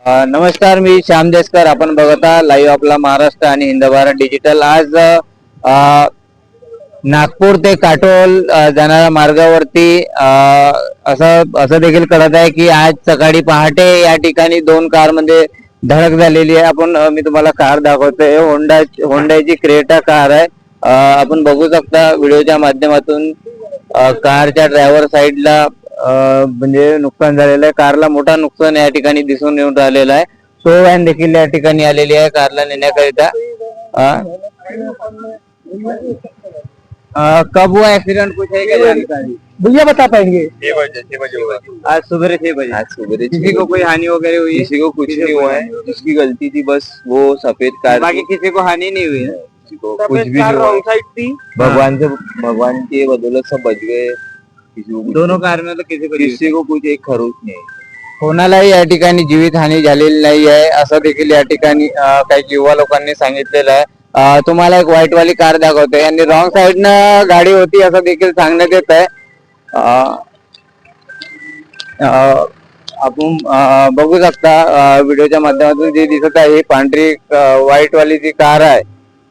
नमस्कार, मी श्याम देशकर. आपण बघता लाईव्ह आपला महाराष्ट्र आणि हिंद भारत डिजिटल. आज नागपूर ते काटोल जाणाऱ्या मार्गावरती असं असं देखील कळत आहे की आज सकाळी पहाटे या ठिकाणी दोन कार मध्ये धडक झालेली आहे. मी तुम्हाला कार दाखवतोय. होंडाची क्रेटा कार आहे. आपण बघू शकता व्हिडिओच्या माध्यमातून कारच्या ड्रायव्हर साईडला म्हणजे नुकसान झालेलं आहे. कारला मोठा नुकसान या ठिकाणी दिसून येऊन राहिलेला आहे. टो व्हॅन देखील या ठिकाणी आलेली आहे कारला नेण्याकरिता. कब हुआ एक्सीडेंट, कुछ है क्या जानकारी? भैया बता पाएंगे। 6 बजे हुआ। आज सुबह 6 बजे। आज सुबह किसी को कोई हानि वगैरह हुई है? किसी को कुछ नहीं हुआ है, जिसकी गलती थी बस वो सफेद कार बाकी किसी को हानि नहीं हुई है? किसी को कुछ भी नहीं हुआ। साइड थी। भगवान की बदौलत सब बच गए। किसी को दोनों कार में तो किसी को कुछ एक खरोच नहीं। कोणालाही या ठिकाणी जीवित हानी झालेली नाही आहे असं देखील या ठिकाणी काही युवा लोकांनी सांगितलेलं आहे. तुम्हाला एक व्हाईट वाली कार दाखवतोय आणि रॉंग साईडनं गाडी होती असं देखील सांगण्यात येत आहे. आपण बघू शकता व्हिडिओच्या माध्यमातून जी दिसत आहे ही पांढरी व्हाईट वाली जी कार आहे,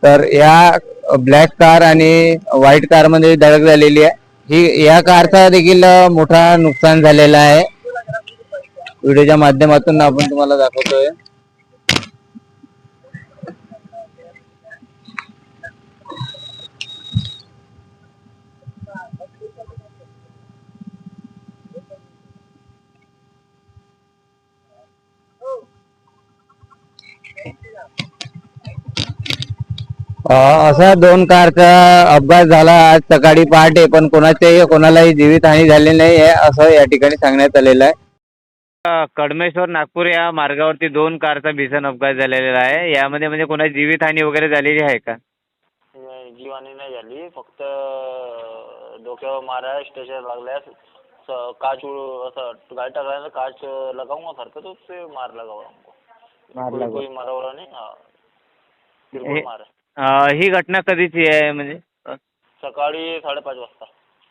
तर या ब्लॅक कार आणि व्हाईट कार मध्ये धडक झालेली आहे. ही या कारचा देखील मोठा नुकसान झालेला आहे. व्हिडिओच्या माध्यमातून आपण तुम्हाला दाखवतोय. असा दोन कारचा अपघात झाला आज सकाळी पहाटे, पण कोणालाही जीवित हानी झाली नाही आहे असं या ठिकाणी सांगण्यात आलेलं आहे. कडमेश्वर नागपूर या मार्गावरती दोन कारचा भीषण अपघात झालेला आहे. यामध्ये म्हणजे कोणाची जीवित हानी वगैरे झालेली आहे का? जीवहानी नाही झाली, फक्त डोक्यावर मारा, स्टेशन लागल्यास काच असं गाडी टाकल्यानं काच लगाऊंगा सारखं तो ते मार लगा कोई मारावला नाही. किरकोळ मार. ही घटना कधीची आहे म्हणजे? सकाळी 5:30 वाजता.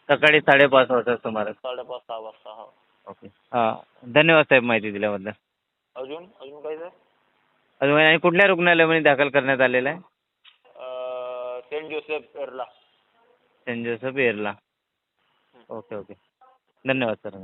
सकाळी 5:30 वाजता सुमारे. 5:30-6 वाजता. हो. ओके. धन्यवाद साहेब माहिती दिल्याबद्दल. अजून काही सर? अजून आणि कुठल्या रुग्णालयामध्ये दाखल करण्यात आलेलं आहे? सेंट जोसेफ एअरला. सेंट जोसेफ एअरला. ओके. धन्यवाद सर.